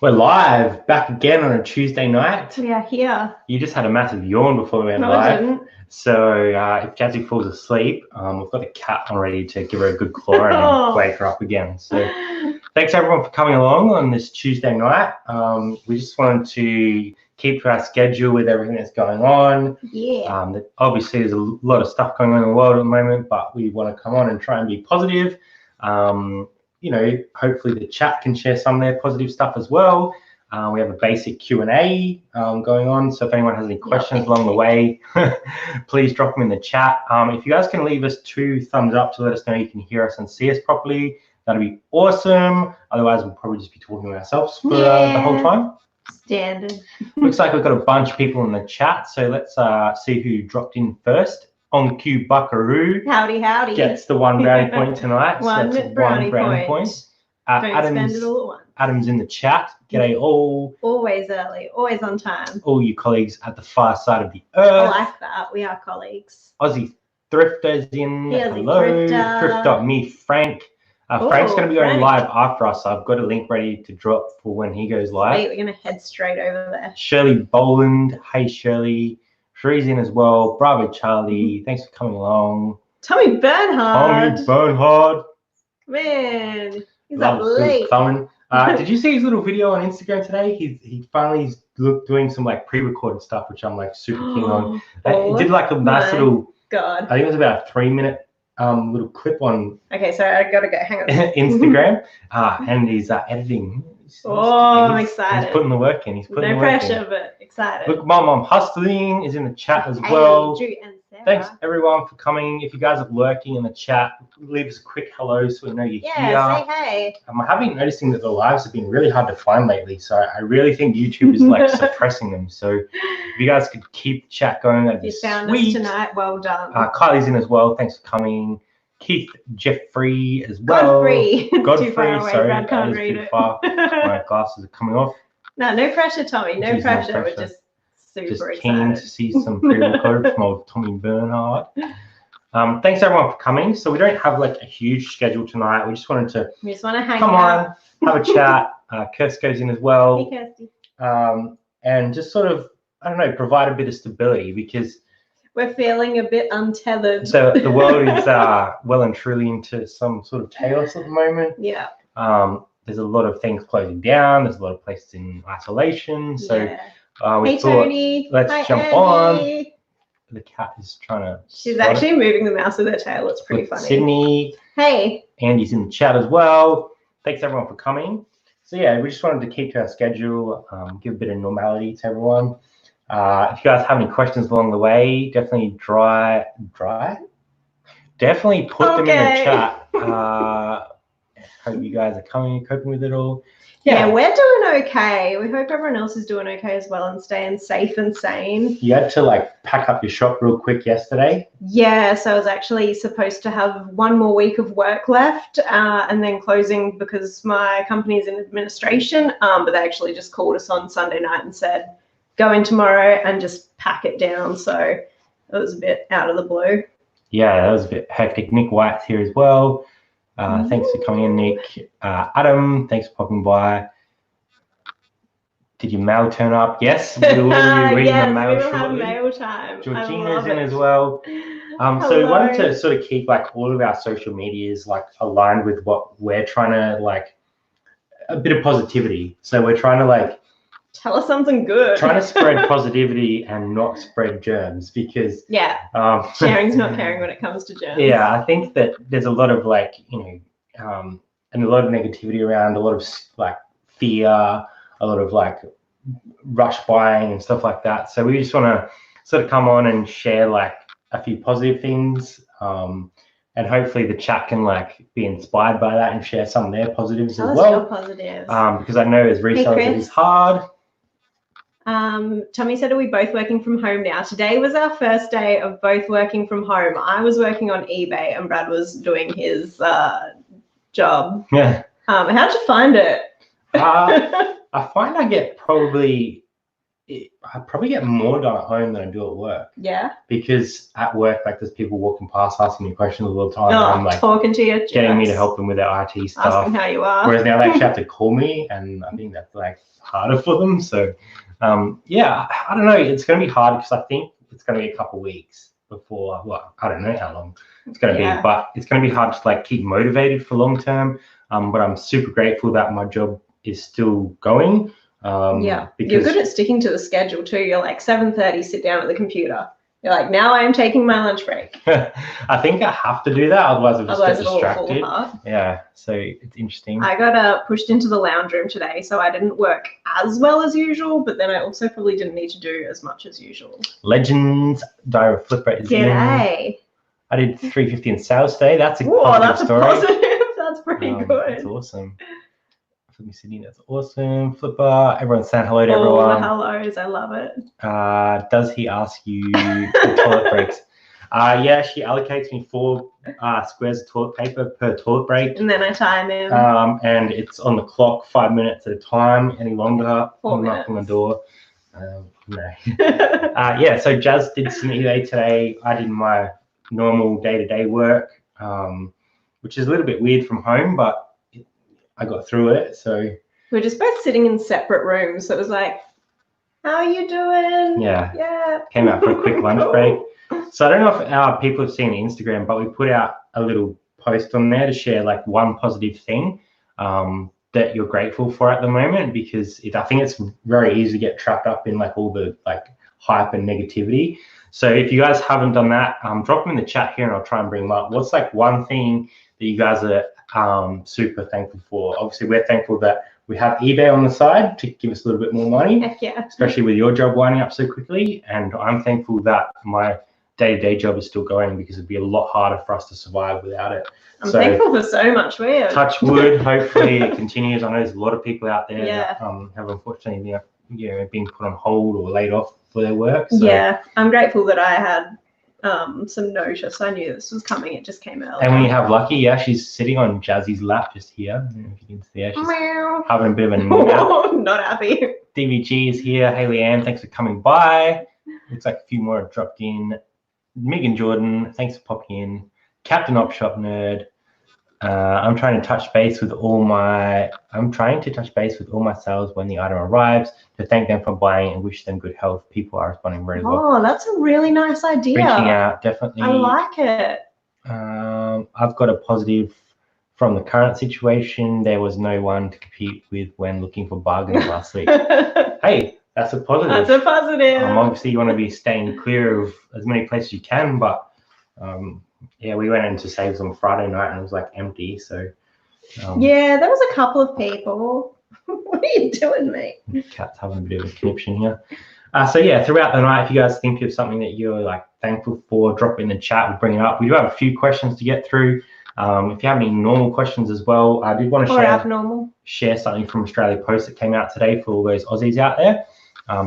We're live, back again on a Tuesday night. We are here. You just had a massive yawn before we went No, live. I didn't. So if Jazzy falls asleep, we've got the cat on ready to give her a good claw and wake her up again. So thanks everyone for coming along on this Tuesday night. We just wanted to keep to our schedule with everything that's going on. Yeah. Obviously there's a lot of stuff going on in the world at the moment, but we want to come on and try and be positive. You know, hopefully the chat can share some of their positive stuff as well. We have a basic Q&A going on, so if anyone has any questions along the way, please drop them in the chat. If you guys can leave us 2 thumbs up to let us know you can hear us and see us properly, that'd be awesome. Otherwise, we'll probably just be talking to ourselves for the whole time. Standard. Looks like we've got a bunch of people in the chat, so let's see who dropped in first. On cue, Buckaroo. Howdy, howdy. Gets the 1 brownie point tonight. One so that's brownie point. Don't spend it all at once. Adam's in the chat. G'day all. Always early, always on time. All you colleagues at the far side of the earth. I like that. We are colleagues. Aussie Thrifters in. Hey, Hello. Thrifter. Thrift.me. Frank. Frank's going to be going live after us, so I've got a link ready to drop for when he goes live. Wait, we're going to head straight over there. Shirley Boland. Hey, Shirley. Sherry's in as well. Bravo, Charlie. Thanks for coming along. Tommy Bernhard. Tommy Bernhard. Man, he's Love up late. Did you see his little video on Instagram today? He finally doing some like pre-recorded stuff, which I'm like super keen on. He did like a nice little. God. I think it was about a 3-minute little clip on. Okay, so I gotta go. Hang on. Instagram. And he's editing. I'm excited. He's putting the work in. He's putting no the work pressure, in. but excited. Look, Mom Hustling is in the chat as well. Drew and Sarah. Thanks everyone for coming. If you guys are lurking in the chat, leave us a quick hello so we know you're here. Yeah, say hey. I have been noticing that the lives have been really hard to find lately, so I really think YouTube is like suppressing them. So if you guys could keep the chat going, that'd be sweet. You found us tonight, well done. Kylie's in as well. Thanks for coming. Keith Jeffrey as well. Godfrey. Godfrey, Too far away, sorry, Brad can't that is read too it. far. My glasses are coming off. No pressure, Tommy. No Jeez, pressure. no We're pressure. just super Just keen excited. to see some pre-recorded from old Tommy Bernhard. Thanks everyone for coming. So we don't have like a huge schedule tonight. We just wanted to We just want to hang come out. on, have a chat. Kirst goes in as well. Hey, Kirsty. And just sort of, I don't know, provide a bit of stability because We're feeling a bit untethered. so the world is well and truly into some sort of chaos at the moment. Yeah. There's a lot of things closing down. There's a lot of places in isolation. So we Hey, thought, Tony. let's Hi, jump Andy. on. The cat is trying to. She's actually moving the mouse with her tail. It's pretty funny. Sydney. Hey. Andy's in the chat as well. Thanks everyone for coming. So yeah, we just wanted to keep to our schedule, give a bit of normality to everyone. If you guys have any questions along the way, definitely definitely put them in the chat. Hope you guys are coping with it all. Yeah, we're doing okay. We hope everyone else is doing okay as well and staying safe and sane. You had to like pack up your shop real quick yesterday. Yeah, so I was actually supposed to have 1 more week of work left and then closing because my company is in administration. But they actually just called us on Sunday night and said, go in tomorrow and just pack it down. So it was a bit out of the blue. Yeah, that was a bit hectic. Nick White's here as well. Thanks for coming in, Nick. Adam, thanks for popping by. Did your mail turn up? Yes, we will be reading the mail we will shortly. have mail time. Georgina's in as well. So we wanted to sort of keep like all of our social medias like aligned with what we're trying to like a bit of positivity. So we're trying to like tell us something good. Trying to spread positivity and not spread germs because sharing's not caring when it comes to germs. Yeah, I think that there's a lot of like, and a lot of negativity around, a lot of like fear, a lot of like rush buying and stuff like that. So we just want to sort of come on and share like a few positive things. And hopefully the chat can like be inspired by that and share some of their positives as well. Your positives. Because I know as resellers it is hard. Tommy said, are we both working from home now? Today was our first day of both working from home. I was working on eBay and Brad was doing his job. Yeah. How'd you find it? I find I get probably I probably get more done at home than I do at work. Yeah. Because at work, like there's people walking past asking me questions all the time. Oh, and I'm like talking to you, getting me to help them with their IT stuff. Asking how you are. Whereas now they actually have to call me, and I think that's like harder for them. So yeah, I don't know. It's going to be hard because I think it's going to be a couple of weeks before. Well, I don't know how long it's going to be, but it's going to be hard to like keep motivated for long term. But I'm super grateful that my job is still going. Yeah, you're good at sticking to the schedule too. You're like 7:30, sit down at the computer. You're like, now I am taking my lunch break. I think I have to do that, otherwise I'll just get distracted. It'll fall apart. Yeah, so it's interesting. I got pushed into the lounge room today, so I didn't work as well as usual, but then I also probably didn't need to do as much as usual. Legends Diary Flipper is G'day. I did 350 in sales today. That's a positive story. Positive. That's pretty good. That's awesome. Sydney, that's awesome. Flipper, everyone's saying hello to everyone. The hellos, I love it. Does he ask you for toilet breaks? Yeah, she allocates me 4 squares of toilet paper per toilet break. And then I time him. And it's on the clock 5 minutes at a time. Any longer, 4 minutes. Knock on the door. No. Yeah, so Jazz did some eBay today. I did my normal day-to-day work, which is a little bit weird from home, but I got through it. So we're just both sitting in separate rooms. So it was like, how are you doing? Yeah. Came out for a quick lunch break. So I don't know if our people have seen Instagram, but we put out a little post on there to share like one positive thing that you're grateful for at the moment, because I think it's very easy to get trapped up in like all the like hype and negativity. So if you guys haven't done that, drop them in the chat here and I'll try and bring them up. What's like one thing that you guys are super thankful for? Obviously, we're thankful that we have eBay on the side to give us a little bit more money. Heck yeah. Especially with your job winding up so quickly. And I'm thankful that my day-to-day job is still going, because it'd be a lot harder for us to survive without it. I'm thankful for so much. Weird. Touch wood. Hopefully it continues. I know there's a lot of people out there that have unfortunately been put on hold or laid off for their work. So. Yeah, I'm grateful that I had some notice. I knew this was coming. It just came early. And when you have lucky, yeah, she's sitting on Jazzy's lap just here. I don't know if you can see her. She's having a bit of a nap. Not happy. DVG is here. Haley Ann, thanks for coming by. Looks like a few more have dropped in. Megan Jordan, thanks for popping in. Captain Opshop Nerd. I'm trying to touch base with all my sales when the item arrives to thank them for buying and wish them good health. People are responding very well. Oh, that's a really nice idea. Reaching out, definitely. I like it. I've got a positive from the current situation. There was no one to compete with when looking for bargains last week. Hey, that's a positive. That's a positive. Obviously, you want to be staying clear of as many places as you can, but yeah, we went into Saves on Friday night and it was like empty. So yeah, there was a couple of people. What are you doing, mate? Cat's having a bit of a conniption here. So yeah, throughout the night, if you guys think of something that you're like thankful for, drop it in the chat. We'll bring it up. We do have a few questions to get through. If you have any normal questions as well, I did want to share something from Australia Post that came out today for all those Aussies out there.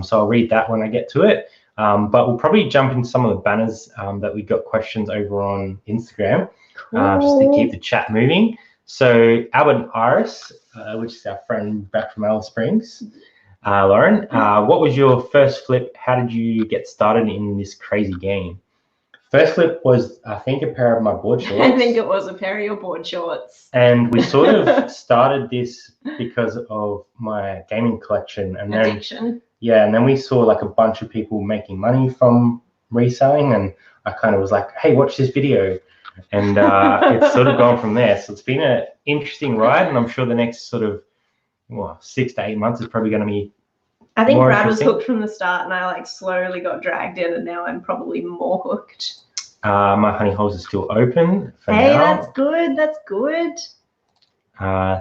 So I'll read that when I get to it. But we'll probably jump into some of the banners that we got questions over on Instagram, just to keep the chat moving. So Albert Iris, which is our friend back from Alice Springs, Lauren, what was your first flip? How did you get started in this crazy game? First flip was, I think, a pair of my board shorts. I think it was a pair of your board shorts. And we sort of started this because of my gaming collection. And then, addiction. Yeah, and then we saw like a bunch of people making money from reselling, and I kind of was like, hey, watch this video. And it's sort of gone from there. So it's been an interesting ride, and I'm sure the next sort of 6 to 8 months is probably going to be I think Brad was hooked from the start, and I like slowly got dragged in, and now I'm probably more hooked. My honey holes are still open for now. That's good. That's good.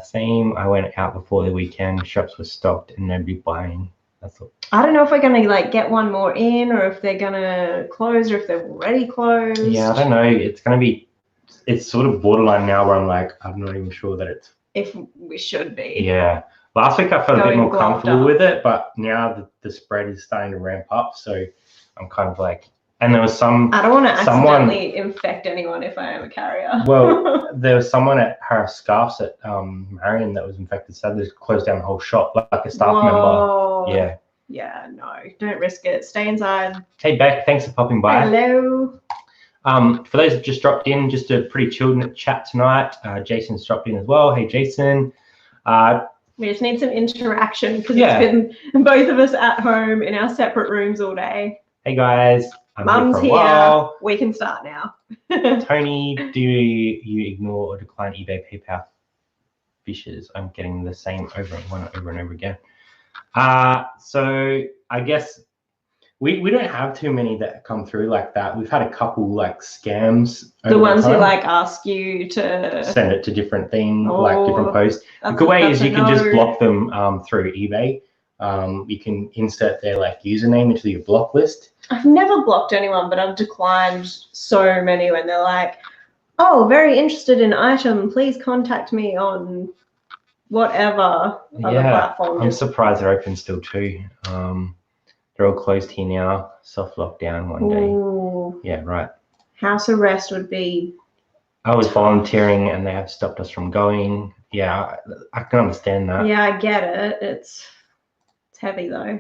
Same. I went out before the weekend. Shops were stocked and nobody buying. That's all. I don't know if we're gonna like get one more in, or if they're gonna close, or if they've already closed. Yeah, I don't know. It's sort of borderline now where I'm like, I'm not even sure that it's. If we should be. Yeah. Last week I felt a bit more comfortable with it, but now the spread is starting to ramp up. So I'm kind of like, and there was some. I don't want to accidentally infect anyone if I am a carrier. Well, there was someone at her scarves at Marion that was infected. So they closed down the whole shop, like a staff member. Yeah. Yeah, no, don't risk it. Stay inside. Hey Beck, thanks for popping by. Hello. For those that just dropped in, just a pretty chilled chat tonight. Jason's dropped in as well. Hey Jason. We just need some interaction because it's been both of us at home in our separate rooms all day. Hey guys. Mum's here. We can start now. Tony, do you ignore or decline eBay PayPal fishes? I'm getting the same over and over again. So I guess we don't have too many that come through like that. We've had a couple like scams. The ones who like ask you to send it to different things, like different posts. The good way is you can just block them through eBay. You can insert their like username into your block list. I've never blocked anyone, but I've declined so many when they're like, oh, very interested in item, please contact me on whatever other platform. I'm surprised they're open still too. They're all closed here now. Soft lockdown one day. Yeah, right. House arrest would be. I was volunteering and they have stopped us from going. Yeah, I can understand that. Yeah, I get it. It's heavy though.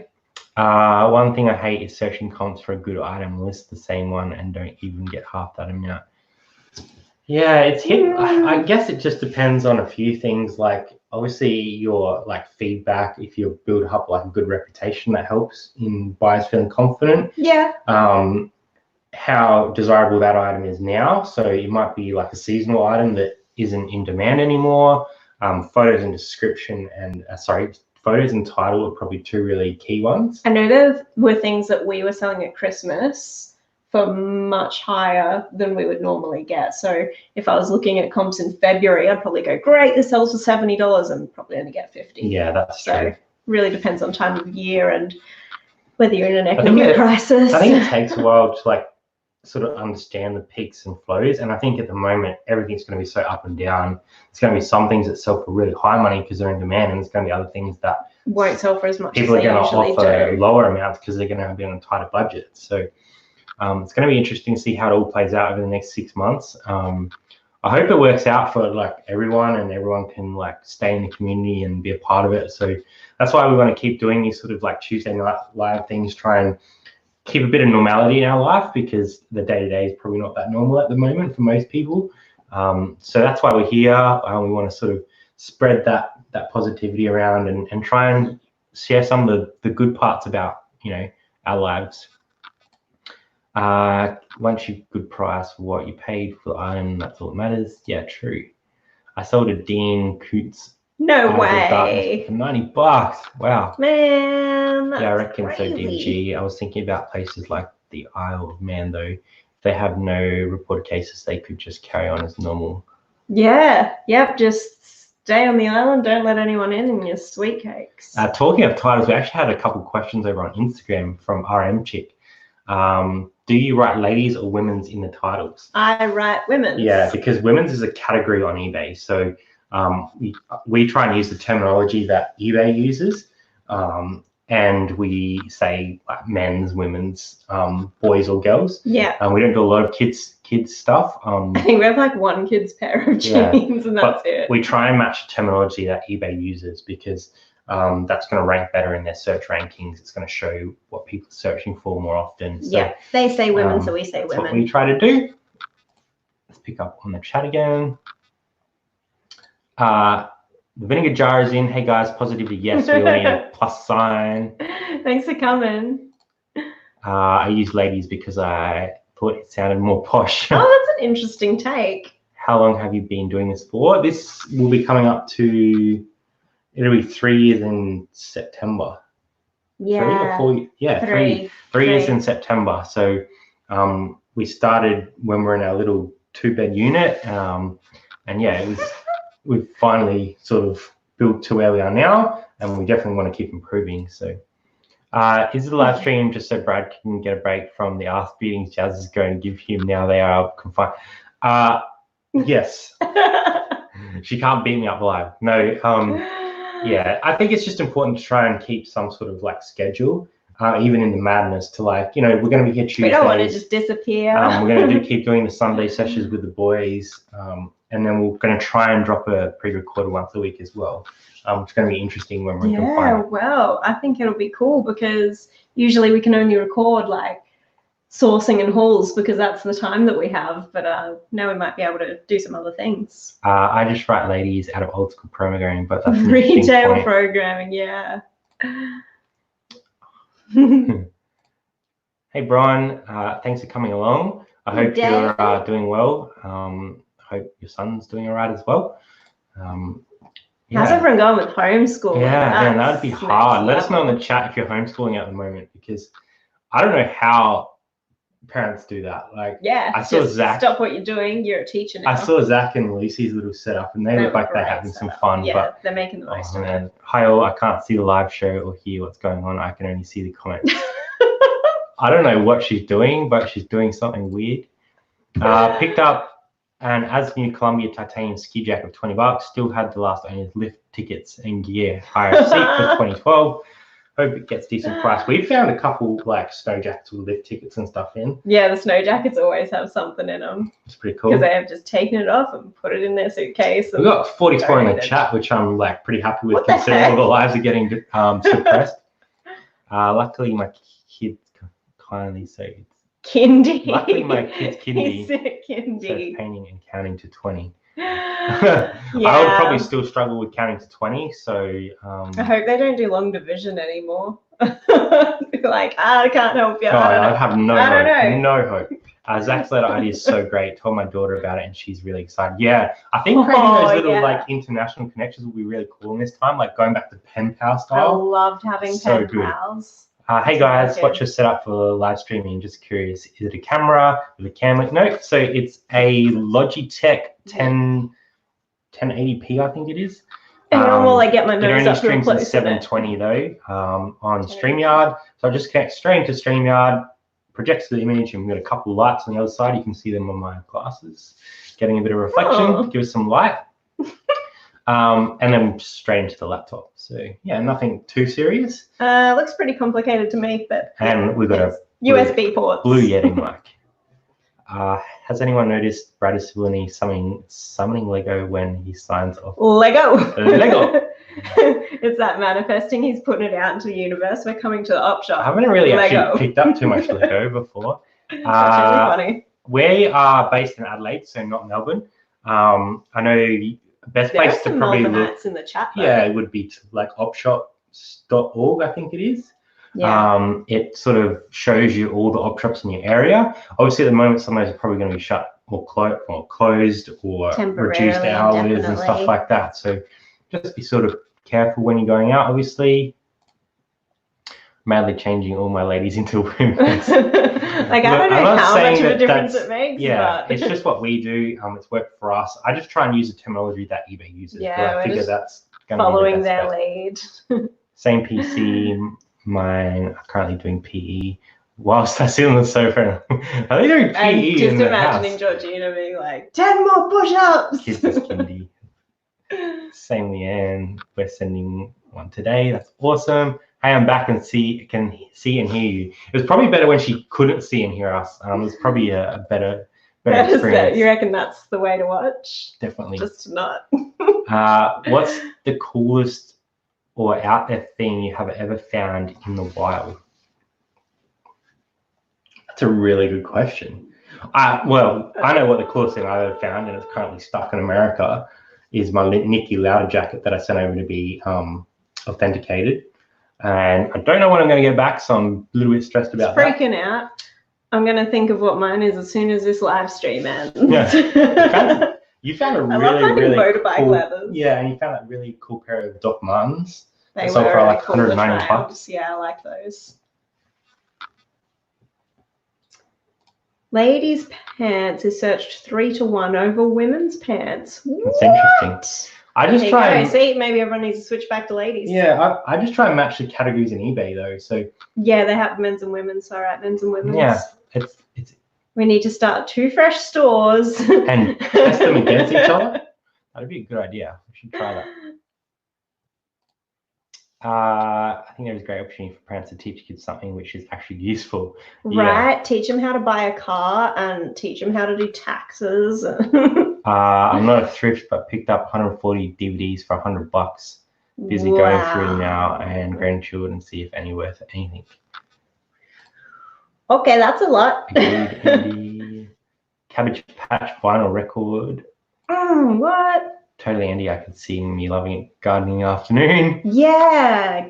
One thing I hate is searching comps for a good item, list the same one and don't even get half that amount. Yeah, it's hit. I guess it just depends on a few things. Like obviously your like feedback, if you build up like a good reputation, that helps in buyers feeling confident. Yeah. How desirable that item is now. So it might be like a seasonal item that isn't in demand anymore. Photos and description and photos and title are probably two really key ones. I know there were things that we were selling at Christmas for much higher than we would normally get. So if I was looking at comps in February, I'd probably go, great, this sells for $70 and probably only get 50. Yeah, that's true. So really depends on time of year and whether you're in an economic crisis. I think it takes a while to like sort of understand the peaks and flows. And I think at the moment, everything's going to be so up and down. It's going to be some things that sell for really high money because they're in demand, and there's going to be other things that won't sell for as much people as they are going to offer do. lower amounts because they're going to be on a tighter budget. So it's going to be interesting to see how it all plays out over the next 6 months. I hope it works out for like everyone and everyone can like stay in the community and be a part of it. So that's why we want to keep doing these sort of like Tuesday night live things, try and keep a bit of normality in our life because the day-to-day is probably not that normal at the moment for most people. So that's why we're here. We want to sort of spread that positivity around and try and share some of the good parts about, our lives. Once you good price for what you paid for the item, that's all that matters. Yeah, true. I sold a Dean Coots. No way. For $90. Wow. Man, that's yeah, I reckon crazy. So, DMG. I was thinking about places like the Isle of Man, though. If they have no reported cases, they could just carry on as normal. Yeah. Yep. Just stay on the island. Don't let anyone in your sweet cakes. Talking of titles, we actually had a couple questions over on Instagram from RM Chick. Do you write ladies or women's in the titles? I write women's. Yeah, because women's is a category on eBay. So we try and use the terminology that eBay uses. And we say like men's, women's, boys or girls. Yeah. We don't do a lot of kids stuff. I think we have like one kid's pair of jeans and that's it. We try and match the terminology that eBay uses because that's going to rank better in their search rankings. It's going to show what people are searching for more often. So, yeah, they say women, so we say women. That's what we try to do. Let's pick up on the chat again. The vinegar jar is in. Hey guys, positivity, yes, we all need a plus sign. Thanks for coming. I use ladies because I thought it sounded more posh. Oh, that's an interesting take. How long have you been doing this for? This will be coming up to, it'll be 3 years in September. Yeah. 3 or 4? Yeah, 3 years in September. So we started when we were in our little 2-bed unit. And yeah, we've finally sort of built to where we are now, and we definitely want to keep improving. So is the live stream just so Brad can get a break from the ass beatings Jazz is going to give him now they are confined? Yes. She can't beat me up live. No. Yeah, I think it's just important to try and keep some sort of like schedule, even in the madness, to like, we're going to be here Tuesdays. We don't want to just disappear. We're going to keep doing the Sunday sessions with the boys. And then we're going to try and drop a pre-recorded once a week as well. It's going to be interesting when we can Yeah, find it. well, I think it'll be cool because usually we can only record like sourcing and hauls because that's the time that we have. But now we might be able to do some other things. I just write ladies out of old school programming, but that's an interesting Retail point. programming, yeah. Hey, Brian, thanks for coming along. I hope you're doing well. Hope your son's doing all right as well. How's everyone going with homeschooling? Yeah, that'd be hard. Let us know in the chat if you're homeschooling at the moment, because I don't know how parents do that. Like, yeah, I saw Zach. Stop what you're doing. You're a teacher now. I saw Zach and Lucy's little setup, and they look like they're having some fun. Yeah, but they're making the most of it. Hi all, I can't see the live show or hear what's going on. I can only see the comments. I don't know what she's doing, but she's doing something weird. Picked up an As New Columbia titanium ski jacket of $20. Still had the last owner's lift tickets and gear hire seat for 2012. Hope it gets decent price. We found a couple like snow jackets with lift tickets and stuff in. Yeah, the snow jackets always have something in them. It's pretty cool. Because they have just taken it off and put it in their suitcase. We've got 44 in the chat, which I'm like pretty happy with, considering all the lives are getting suppressed. Luckily, my kids kindly say kindy. Luckily, my kid's kindy. He's a kindy. So painting and counting to 20. Yeah. I would probably still struggle with counting to 20. So I hope they don't do long division anymore. Like, I can't help you. I have no hope. No hope. Zach's letter idea is so great. Told my daughter about it, and she's really excited. Yeah, I think creating those little like international connections will be really cool in this time. Like going back to pen pal style. I loved having pen pals. Hey guys, what's your setup for live streaming? Just curious. Is it a camera with a camera? No, so it's a Logitech 1080p, I think it is. And while I get my nose up real close. It only streams in 720 though on StreamYard. So I just connect straight into StreamYard, projects the image, and we've got a couple of lights on the other side. You can see them on my glasses, getting a bit of reflection, give us some light. And then straight into the laptop. So yeah, nothing too serious. Looks pretty complicated to me, but and we've got a USB ports. Blue Yeti mic. Has anyone noticed Brad is similarly summoning Lego when he signs off? Lego. Lego. It's that manifesting. He's putting it out into the universe. We're coming to the op shop. I haven't really actually picked up too much Lego before. That's really funny. We are based in Adelaide, so not Melbourne. I know. Best place to probably look in the chat. Though. Yeah, it would be like opshops.org, I think it is. Yeah. It sort of shows you all the op shops in your area. Obviously, at the moment, some of those are probably going to be shut or closed or reduced hours and stuff like that. So just be sort of careful when you're going out. Obviously, madly changing all my ladies into women. Like, I don't know how much of a difference it makes. Yeah, but it's just what we do. It's worked for us. I just try and use the terminology that eBay uses. Yeah, I figure that's going to be following their lead. Same PC. Mine are currently doing PE whilst I sit on the sofa. Are they doing PE and just in the imagining house? Georgina being like, 10 more push-ups. Kids is kindy. Same Leanne. We're sending one today. That's awesome. Hey, I'm back and can see and hear you. It was probably better when she couldn't see and hear us. It was probably a better experience. You reckon that's the way to watch? Definitely. Just not. What's the coolest or out there thing you have ever found in the wild? That's a really good question. Well, I know what the coolest thing I've ever found, and it's currently stuck in America, is my Niki Lauda jacket that I sent over to be authenticated. And I don't know when I'm going to get back, so I'm a little bit stressed about that. Freaking out. I'm going to think of what mine is as soon as this live stream ends. Yeah. You found a really motorbike cool, leathers. Yeah, and you found that really cool pair of Doc Martens. They sold were for like cool $190. Yeah, I like those. Ladies' pants is searched 3-to-1 over women's pants. That's interesting. I just try and see, maybe everyone needs to switch back to ladies. Yeah, I just try and match the categories in eBay though. So yeah, they have men's and women's. All right, men's and women's. Yeah, it's. We need to start 2 fresh stores and test them against each other. That'd be a good idea. We should try that. I think there's a great opportunity for parents to teach kids something which is actually useful. Right, yeah. Teach them how to buy a car and teach them how to do taxes. I'm not a thrift, but picked up 140 DVDs for $100. Busy going through now and grandchildren and see if any worth anything. Okay, that's a lot. Agreed, Andy. Cabbage Patch vinyl record. What? Totally, Andy. I could see me loving it. Gardening afternoon. Yeah.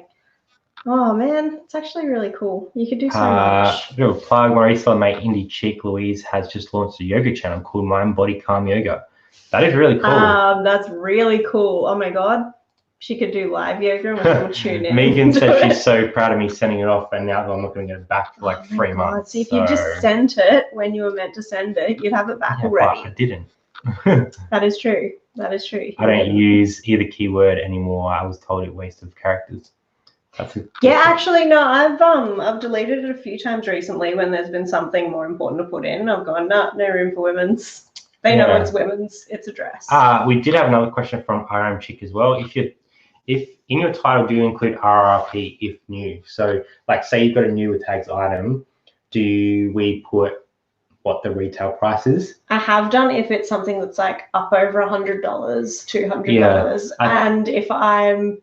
Oh man, it's actually really cool. You could do so much. Little plug. My reseller mate, Indie Chick Louise, has just launched a yoga channel called Mind Body Calm Yoga. That is really cool. That's really cool. Oh my god, she could do live yoga and we can tune in. Megan said she's so proud of me sending it off, and now I'm not going to get it back for like 3 months. See, if you just sent it when you were meant to send it, you'd have it back already. But I didn't. That is true. That is true. I don't use either keyword anymore. I was told it wasted characters. Yeah, actually, no. I've deleted it a few times recently when there's been something more important to put in. I've gone, no room for women's. They know it's women's. It's a dress. We did have another question from RM Chick as well. If in your title do you include RRP if new? So, like, say you've got a new with tags item, do we put what the retail price is? I have done if it's something that's like up over $100, $200, and if I'm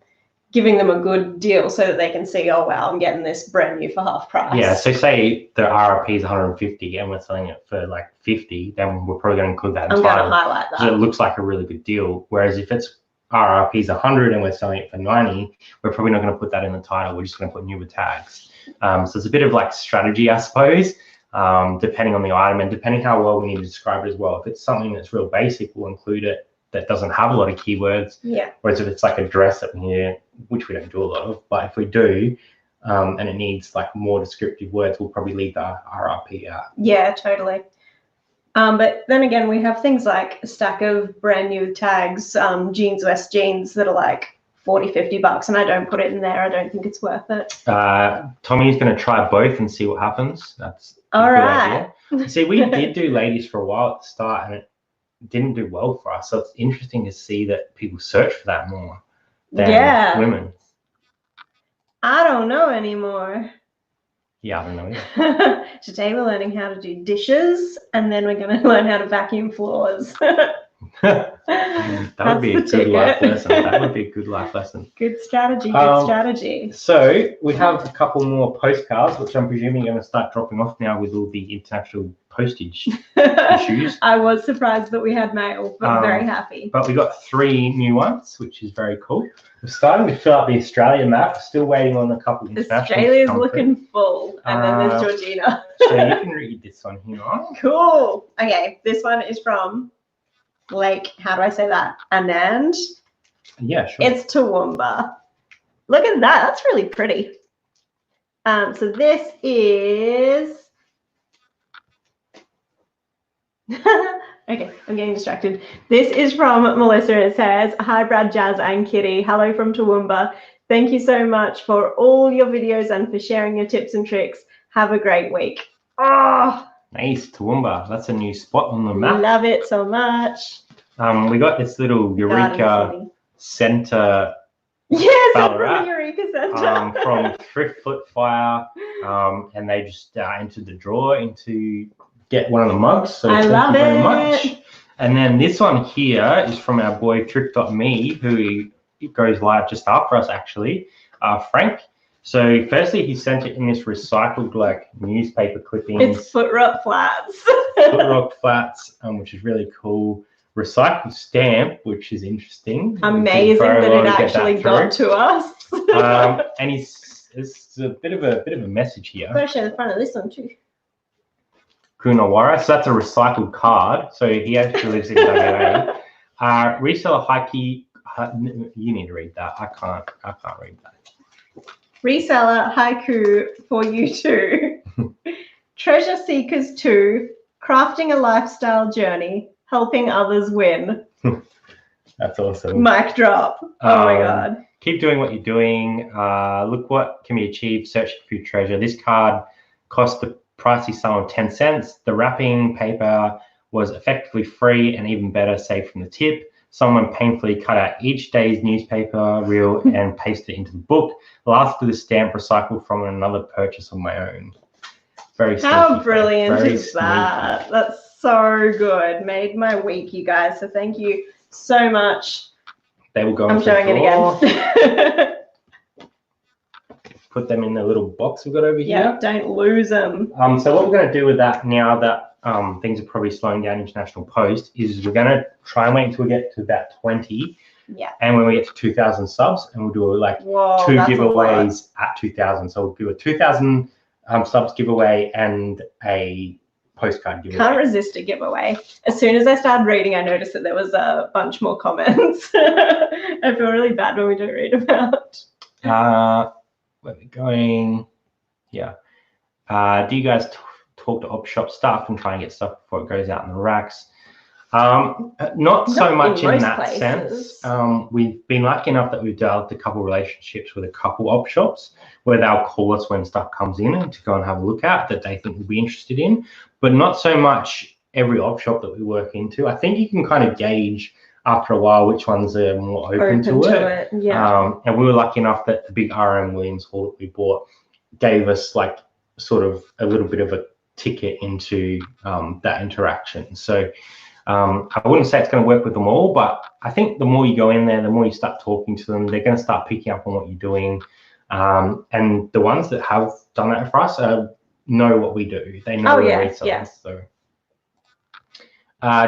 giving them a good deal so that they can see, oh wow, I'm getting this brand new for half price. Yeah, so say the RRP is 150 and we're selling it for like 50, then we're probably going to include that in I'm title. going to highlight that. So it looks like a really good deal. Whereas if it's RRP is 100 and we're selling it for 90, we're probably not going to put that in the title. We're just going to put new with tags. So it's a bit of like strategy, I suppose, depending on the item and depending how well we need to describe it as well. If it's something that's real basic, we'll include it that doesn't have a lot of keywords. Yeah. Whereas if it's like a dress that we need, which we don't do a lot of, but if we do, and it needs like more descriptive words, we'll probably leave the RRP out. Yeah, totally. But then again, we have things like a stack of brand new tags, Jeans West jeans that are like $40, $50, and I don't put it in there. I don't think it's worth it. Tommy's going to try both and see what happens. That's a all good right. idea. See, we did do ladies for a while at the start, and it didn't do well for us. So it's interesting to see that people search for that more than women. I don't know anymore. Yeah, I don't know either. Today we're learning how to do dishes, and then we're going to learn how to vacuum floors. That would be a good life lesson. That would be a good life lesson. Good strategy, good strategy. So we have a couple more postcards, which I'm presuming are going to start dropping off now with all the international postage issues. I was surprised that we had mail, but I'm very happy. But we got 3 new ones, which is very cool. We're starting to fill out the Australian map. Still waiting on a couple of international. Australia's looking full, and then there's Georgina. So you can read this one here. Cool. Okay, this one is from Lake, how do I say that? Anand? Yeah, sure. It's Toowoomba. Look at that. That's really pretty. So this is... Okay, I'm getting distracted. This is from Melissa. It says, hi, Brad, Jazz, and Kitty. Hello from Toowoomba. Thank you so much for all your videos and for sharing your tips and tricks. Have a great week. Oh, nice, Toowoomba. That's a new spot on the map. Love it so much. We got this little Eureka Center. Yes, Ballarat, from Eureka Center. From Thrift Flip Fire, and they just entered the draw to get one of the mugs. So I love it. Very much. And then this one here is from our boy Thrift.me, who goes live just after us actually, Frank. So firstly, he sent it in this recycled like newspaper clippings. It's Foot Rock Flats. Foot Rock Flats, which is really cool. Recycled stamp, which is interesting. Amazing that it actually got to us. And it's a bit of a message here. I'm going to show the front of this one too. Kunawara, so that's a recycled card. So he actually lives in WA. Reseller Hikey, you need to read that. I can't read that. Reseller haiku for you too. Treasure Seekers 2, crafting a lifestyle journey, helping others win. That's awesome. Mic drop. Oh my God. Keep doing what you're doing. Look what can be achieved searching for your treasure. This card cost the pricey sum of 10 cents. The wrapping paper was effectively free and even better, saved from the tip. Someone painfully cut out each day's newspaper reel and pasted it into the book. Last of the stamp recycled from another purchase of my own. Very sneaky. How brilliant is that? That's so good. Made my week, you guys. So thank you so much They will go I'm into the showing it drawer. again. Put them in the little box we've got over Yeah, here. don't lose them. So what we're going to do with that now that things are probably slowing down international post is we're going to try and wait until we get to about 20. Yeah. And when we get to 2,000 subs, and we'll do like Whoa, 2 that's a giveaways at 2,000. So we'll do a 2,000 subs giveaway and a postcard giveaway. Can't resist a giveaway. As soon as I started reading, I noticed that there was a bunch more comments. I feel really bad when we don't read them out. Where are we going? Yeah. Do you guys talk to op shop staff and try and get stuff before it goes out in the racks? Not so much in that sense. We've been lucky enough that we've developed a couple relationships with a couple op shops where they'll call us when stuff comes in and to go and have a look at that they think we'll be interested in, but not so much every op shop that we work into. I think you can kind of gauge after a while which ones are more open to it. Yeah. And we were lucky enough that the big RM Williams hall that we bought gave us like sort of a little bit of a ticket into that interaction. So I wouldn't say it's going to work with them all, but I think the more you go in there, the more you start talking to them, they're going to start picking up on what you're doing. And the ones that have done that for us know what we do. They know we're resellers. Yeah. So,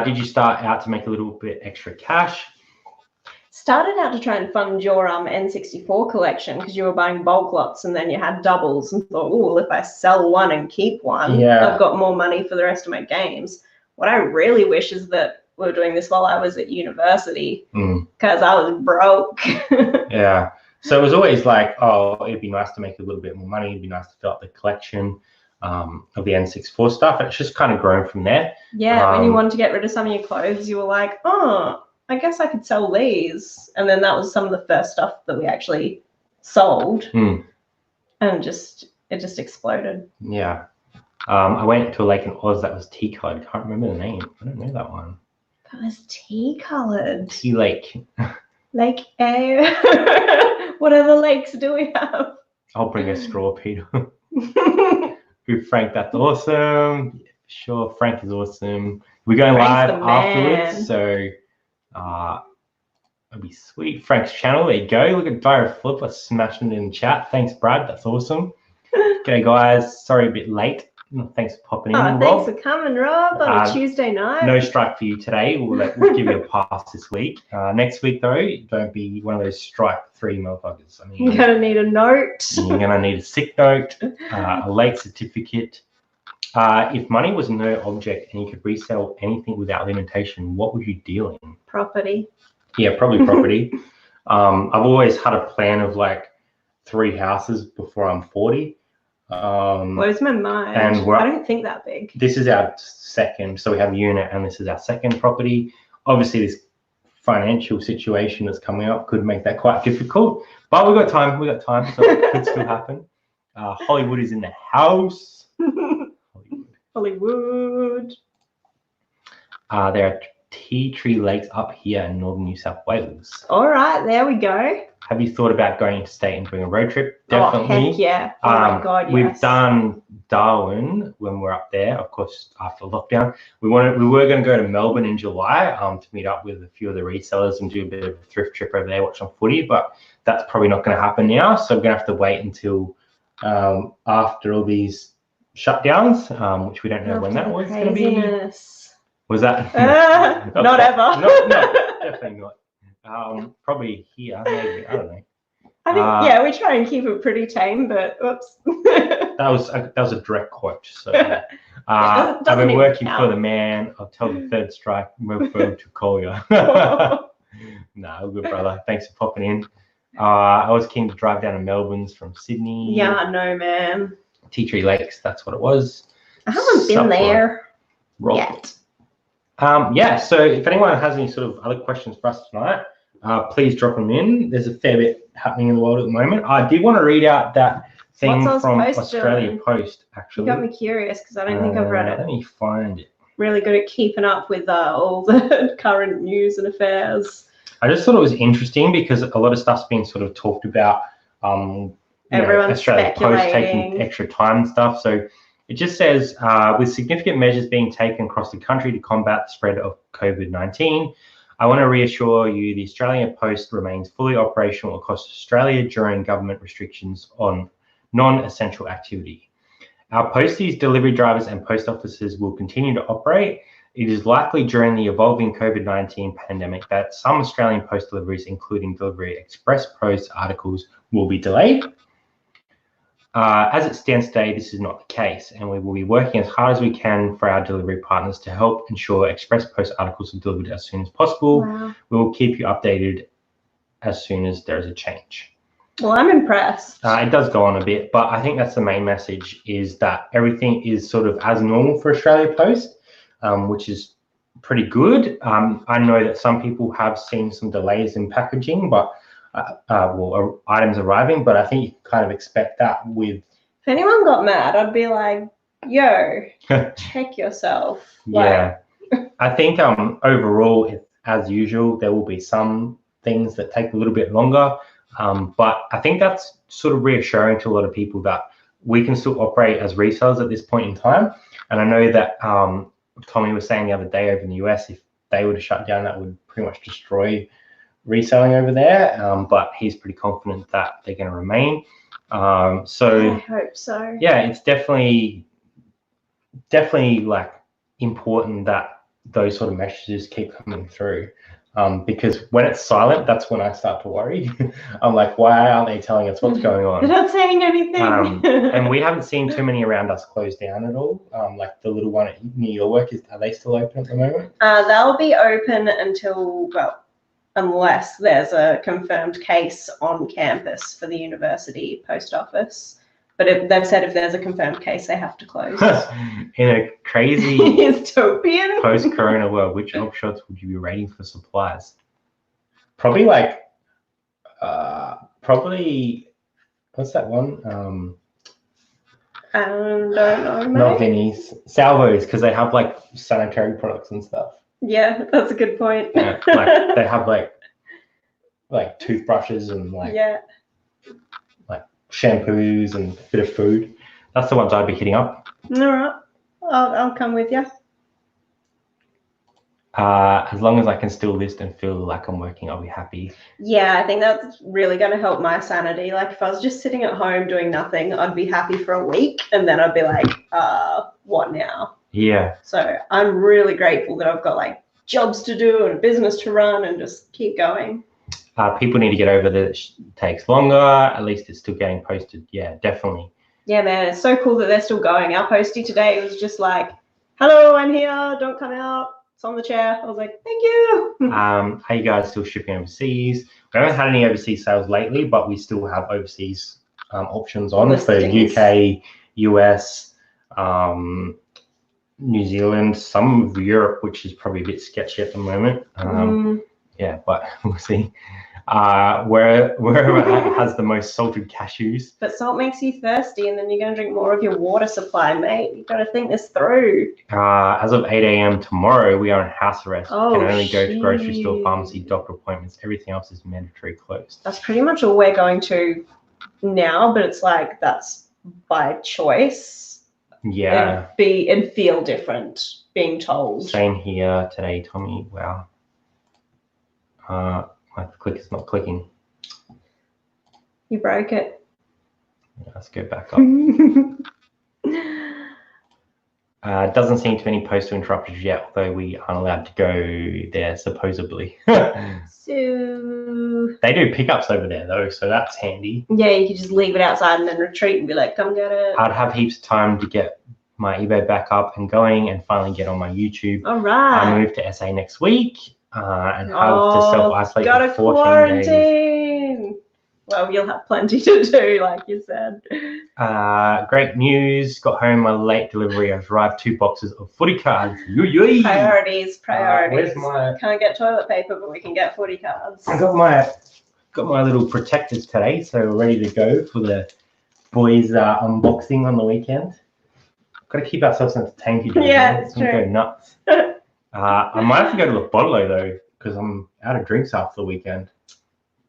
did you start out to make a little bit extra cash? Started out to try and fund your N64 collection because you were buying bulk lots and then you had doubles and thought, oh, well, if I sell one and keep one, I've got more money for the rest of my games. What I really wish is that we were doing this while I was at university because I was broke. Yeah. So it was always like, oh, it'd be nice to make a little bit more money. It'd be nice to fill up the collection of the N64 stuff. And it's just kind of grown from there. Yeah. When you wanted to get rid of some of your clothes, you were like, oh, I guess I could sell these. And then that was some of the first stuff that we actually sold. And it just exploded. Yeah. I went to a lake in Oz that was tea-coloured. Can't remember the name. I don't know that one. That was tea-coloured. Tea Lake. Lake Air. What other lakes do we have? I'll bring a straw, Peter. Ooh, Frank, that's awesome. Yeah, sure, Frank is awesome. We're going live afterwards, so it'll be sweet. Frank's channel, there you go. Look at Dire Flipper smashing it in the chat. Thanks, Brad. That's awesome. Okay, guys. Sorry, a bit late. Thanks for popping in, Rob. Thanks for coming, Rob, on a Tuesday night. No strike for you today. We'll give you a pass this week. Next week, though, don't be one of those strike 3 motherfuckers. I mean, you're going to need a note. You're going to need a sick note, a late certificate. If money was no object and you could resell anything without limitation, what would you deal in? Property. Yeah, probably property. I've always had a plan of like 3 houses before I'm 40. Blows my mind. And I don't think that big. This is our second, so we have a unit and this is our second property. Obviously, this financial situation that's coming up could make that quite difficult, but we've got time. So it could still happen. Hollywood is in the house. Hollywood. There are tea tree lakes up here in northern New South Wales. All right, there we go. Have you thought about going interstate and doing a road trip? Definitely. Oh, heck yeah. Oh my God, yes. We've done Darwin when we're up there, of course, after lockdown. We were going to go to Melbourne in July to meet up with a few of the resellers and do a bit of a thrift trip over there, watch some footy, but that's probably not going to happen now. So we're going to have to wait until after all these shutdowns, which we don't know when that was going to be. Was that? Not ever. No, definitely not. Probably here, maybe. I don't know. I think we try and keep it pretty tame, but whoops. that was a direct quote. So I've been working for the man. I'll tell the third strike. We're going to call you. Nah, good brother. Thanks for popping in. I was keen to drive down to Melbourne's from Sydney. Yeah, I know, man. Tea Tree Lakes, that's what it was. I haven't been there yet. Yeah, so if anyone has any sort of other questions for us tonight, please drop them in. There's a fair bit happening in the world at the moment. I did want to read out that thing from Australian Post, actually. You got me curious because I don't think I've read it. Let me find it. Really good at keeping up with all the current news and affairs. I just thought it was interesting because a lot of stuff's been sort of talked about. Everyone's Australian Post taking extra time and stuff. So it just says, with significant measures being taken across the country to combat the spread of COVID-19, I want to reassure you the Australian Post remains fully operational across Australia during government restrictions on non-essential activity. Our posties, delivery drivers and post offices will continue to operate. It is likely during the evolving COVID-19 pandemic that some Australian Post deliveries, including delivery express post articles, will be delayed. As it stands today, this is not the case, and we will be working as hard as we can for our delivery partners to help ensure express post articles are delivered as soon as possible. Wow. We will keep you updated as soon as there is a change. Well, I'm impressed. It does go on a bit, but I think that's the main message, is that everything is sort of as normal for Australia Post, which is pretty good. I know that some people have seen some delays in packaging, but items arriving, but I think you kind of expect that with. If anyone got mad, I'd be like, yo, check yourself. Yeah. I think overall, as usual, there will be some things that take a little bit longer, but I think that's sort of reassuring to a lot of people that we can still operate as resellers at this point in time. And I know that Tommy was saying the other day over in the US, if they were to shut down, that would pretty much destroy reselling over there, but he's pretty confident that they're going to remain. So I hope so. Yeah, it's definitely like important that those sort of messages keep coming through, because when it's silent, that's when I start to worry. I'm like, why aren't they telling us what's going on? They're not saying anything. And we haven't seen too many around us close down at all. Like the little one near your work, are they still open at the moment? They'll be open until, well, unless there's a confirmed case on campus for the university post office. But they've said if there's a confirmed case, they have to close. In a crazy dystopian post-corona world, which op shops would you be rating for supplies? Probably like, what's that one? I don't know, mate. Not Vinnie's, Salvos, because they have like sanitary products and stuff. Yeah, that's a good point. Yeah, like they have like toothbrushes and like shampoos and a bit of food. That's the ones I'd be hitting up. All right, I'll come with you. As long as I can still list and feel like I'm working, I'll be happy. Yeah, I think that's really going to help my sanity. Like if I was just sitting at home doing nothing, I'd be happy for a week, and then I'd be like, what now? Yeah. So I'm really grateful that I've got like jobs to do and a business to run and just keep going. People need to get over that it takes longer. At least it's still getting posted. Yeah, definitely. Yeah, man, it's so cool that they're still going. Our postie today was just like, hello, I'm here, don't come out. It's on the chair. I was like, thank you. Are you guys still shipping overseas? We haven't had any overseas sales lately, but we still have overseas options on for UK, US, New Zealand, some of Europe, which is probably a bit sketchy at the moment. Yeah, but we'll see. Wherever has the most salted cashews. But salt makes you thirsty, and then you're going to drink more of your water supply, mate. You've got to think this through. As of 8 a.m. tomorrow, we are in house arrest. Oh, can only go to grocery store, pharmacy, doctor appointments. Everything else is mandatory closed. That's pretty much all we're going to now, but it's like that's by choice. Yeah. It'd feel different being told. Same here today, Tommy. Wow. My clicker's not clicking. You broke it. Yeah, let's go back up. Doesn't seem to be any postal interrupters yet, although we aren't allowed to go there supposedly. So they do pickups over there though, so that's handy. Yeah, you could just leave it outside and then retreat and be like, come get it. I'd have heaps of time to get my eBay back up and going and finally get on my YouTube. All right. I move to SA next week and have to self-isolate for 14 quarantine. days. Well, you'll have plenty to do, like you said. Great news. Got home a late delivery. I've arrived 2 boxes of footy cards. Priorities. Where's my... Can't get toilet paper, but we can get footy cards. I got my little protectors today, so we're ready to go for the boys' unboxing on the weekend. Got to keep ourselves entertained. Yeah, it's true. Go nuts. I might have to go to the Bottle though, because I'm out of drinks after the weekend.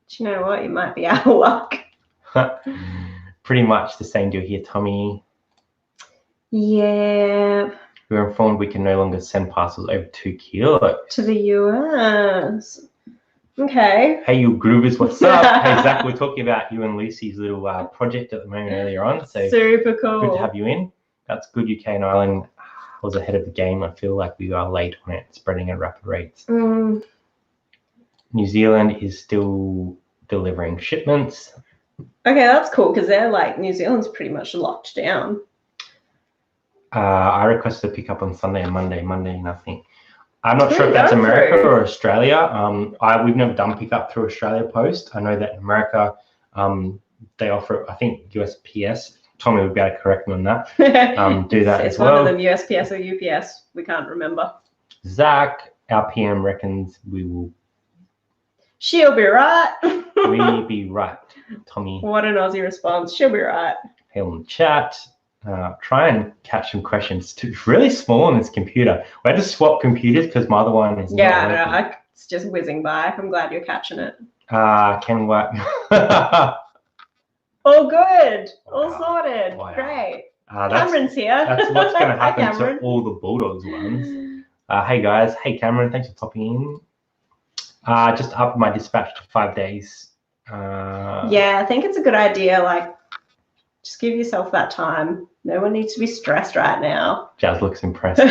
Do you know what? You might be out of luck. Pretty much the same deal here, Tommy. Yeah. We're informed we can no longer send parcels over 2 kilos. To the US. Okay. Hey, you groovers, what's up? Hey, Zach, we're talking about you and Lucy's little project at the moment earlier on. So super cool. Good to have you in. That's good. UK and Ireland was ahead of the game. I feel like we are late on it, spreading at rapid rates. New Zealand is still delivering shipments. Okay, that's cool because they're like, New Zealand's pretty much locked down. I requested a pickup on Sunday and Monday, nothing. I'm not sure if that's America or Australia. We've never done pickup through Australia Post. I know that in America, they offer, I think, USPS. Tommy would be able to correct me on that. Do that as well. It's one of them, USPS or UPS. We can't remember. Zach, our PM, reckons we will. She'll be right. We be right, Tommy. What an Aussie response. She'll be right. Hail in the chat. Try and catch some questions. It's really small on this computer. We had to swap computers because my other one is not working. It's just whizzing by. I'm glad you're catching it. Can work. All good. All sorted. Wow. Great. Cameron's here. That's what's going to happen to all the Bulldogs ones. Hey guys. Hey Cameron. Thanks for popping in. Just up my dispatch to 5 days. Yeah, I think it's a good idea. Like, just give yourself that time. No one needs to be stressed right now. Jazz looks impressed.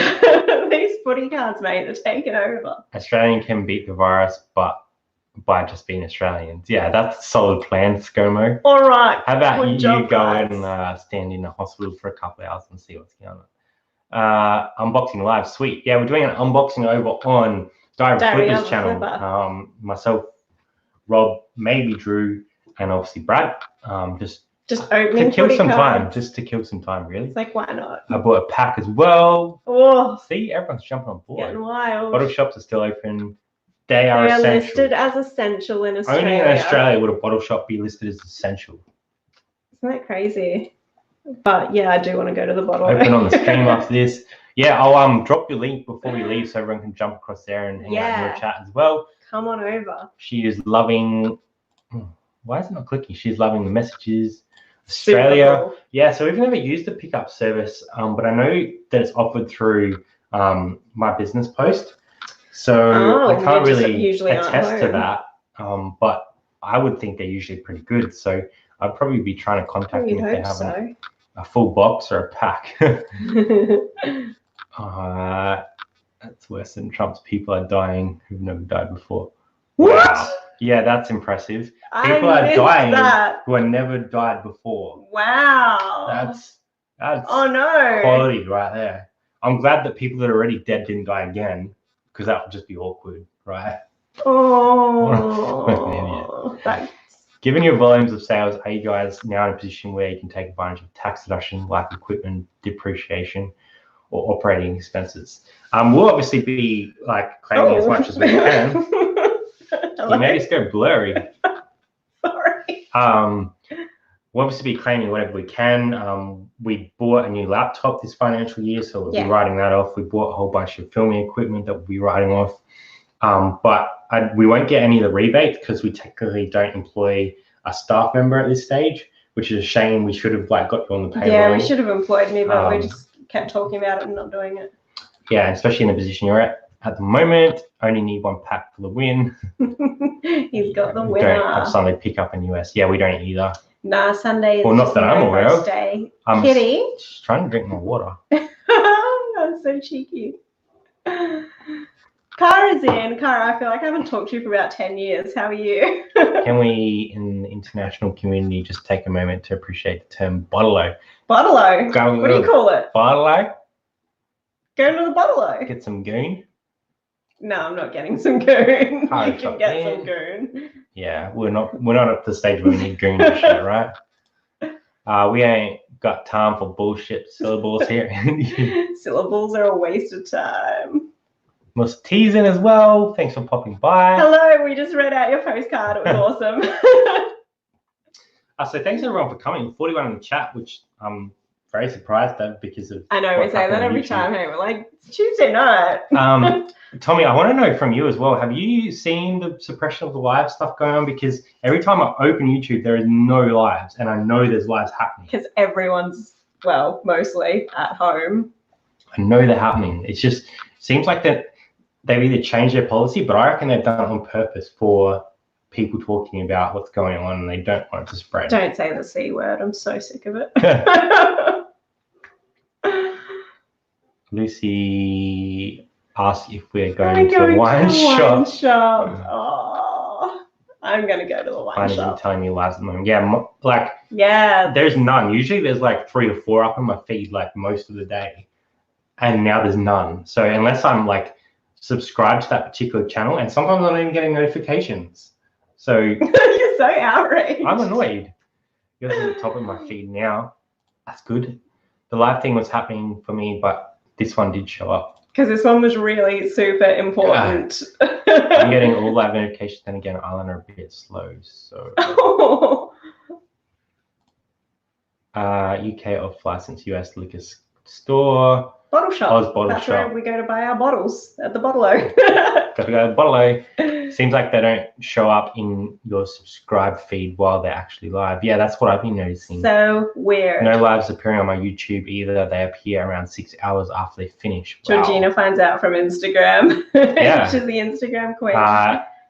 These footy cards, mate, they're taking over. Australian can beat the virus, but by just being Australians. Yeah, that's a solid plan, ScoMo. All right. How about you go and stand in a hospital for a couple of hours and see what's going on? Unboxing live, sweet. Yeah, we're doing an unboxing over on Diary Flippers channel. Myself, Rob, maybe Drew, and obviously Brad. Just opening to kill some time. Just to kill some time, really. It's like, why not? I bought a pack as well. Oh, see, everyone's jumping on board. Getting wild. Bottle shops are still open. They are essential. Listed as essential in Australia. Only in Australia would a bottle shop be listed as essential. Isn't that crazy? But yeah, I do want to go to the bottle. Open on the stream after this. Yeah, I'll drop your link before we leave so everyone can jump across there and hang out in your chat as well. Come on over. She is loving. Why is it not clicking? She's loving the messages. Australia. Cool. Yeah, so we've never used the pickup service, but I know that it's offered through my business post. So I can't really attest to that, but I would think they're usually pretty good. So I'd probably be trying to contact them if they have a full box or a pack. That's worse than Trump's people are dying who've never died before. What? Wow. Yeah, that's impressive. People are dying who have never died before. Wow. That's oh no, quality right there. I'm glad that people that are already dead didn't die again, because that would just be awkward, right? Oh, thanks. Given your volumes of sales, are you guys now in a position where you can take advantage of tax deduction like equipment depreciation or operating expenses? We'll obviously be like claiming as much as we can. You made us go blurry. Sorry. We'll obviously be claiming whatever we can. We bought a new laptop this financial year, so we'll be writing that off. We bought a whole bunch of filming equipment that we'll be writing off. But we won't get any of the rebates because we technically don't employ a staff member at this stage, which is a shame. We should have got you on the payroll. Yeah, we should have employed me, but we just kept talking about it and not doing it. Yeah, especially in the position you're at the moment. Only need one pack for the win. He's got the winner. Don't have Sunday pick up in US. Yeah, we don't either. Nah, Sunday is not that I'm aware of. Day. I'm Kitty. Just trying to drink my water. That's so cheeky. Kara's in. Kara, I feel like I haven't talked to you for about 10 years. How are you? Can we, in the international community, just take a moment to appreciate the term bottle-o? Bottle-o? What do you call it? Bottle-o? Go to the bottle-o. Get some goon? No, I'm not getting some goon. You can get some goon. Yeah, we're not at the stage where we need goon to shit, right? We ain't got time for bullshit syllables here. Syllables are a waste of time. Must tease in as well. Thanks for popping by. Hello, we just read out your postcard. It was awesome. So thanks everyone for coming. 41 in the chat, which I'm very surprised at because of. I know we say that every time. Hey, we're like, it's Tuesday night. Tommy, I want to know from you as well. Have you seen the suppression of the live stuff going on? Because every time I open YouTube, there is no lives, and I know there's lives happening. Because everyone's, well, mostly at home. I know they're happening. It just seems like that they've either changed their policy, but I reckon they've done it on purpose for people talking about what's going on and they don't want it to spread. Don't say the C word. I'm so sick of it. Lucy asked if we're going to the wine shop. Oh, I'm going to go to the wine shop. I'm telling you lies at the moment. Yeah, like, yeah, there's none. Usually there's like 3 or 4 up on my feed like most of the day. And now there's none. So unless I'm like subscribed to that particular channel, and sometimes I'm not even getting notifications. So you're so outraged. I'm annoyed. Yours is at the top of my feed now. That's good. The live thing was happening for me, but this one did show up. Because this one was really super important. I'm getting all live notifications, and again, Island are a bit slow. So UK off license, US liquor store. Bottle shop. Oz bottle That's shop. where we go to buy our bottles at the Bottle-O. Got to go to the Bottle-O. Seems like they don't show up in your subscribe feed while they're actually live. Yeah, that's what I've been noticing. So weird. No lives appearing on my YouTube either. They appear around 6 hours after they finish. Wow. Georgina finds out from Instagram. Yeah. She's the Instagram queen.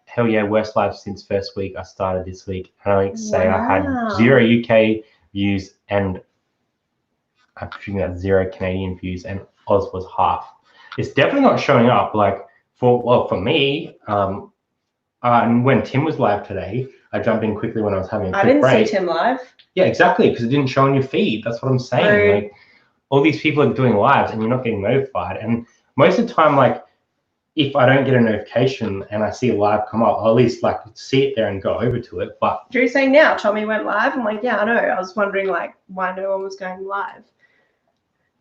Hell yeah, worst live since first week. I started this week. And I say I had 0 UK views and I'm presume that 0 Canadian views, and Oz was half. It's definitely not showing up. Like for me, and when Tim was live today, I jumped in quickly when I was having a quick break. I didn't see Tim live. Yeah, exactly, because it didn't show on your feed. That's what I'm saying. Like, all these people are doing lives and you're not getting notified. And most of the time, like, if I don't get a notification and I see a live come up, I'll at least like see it there and go over to it. But Drew's saying now, Tommy went live. I'm like, yeah, I know. I was wondering like why no one was going live.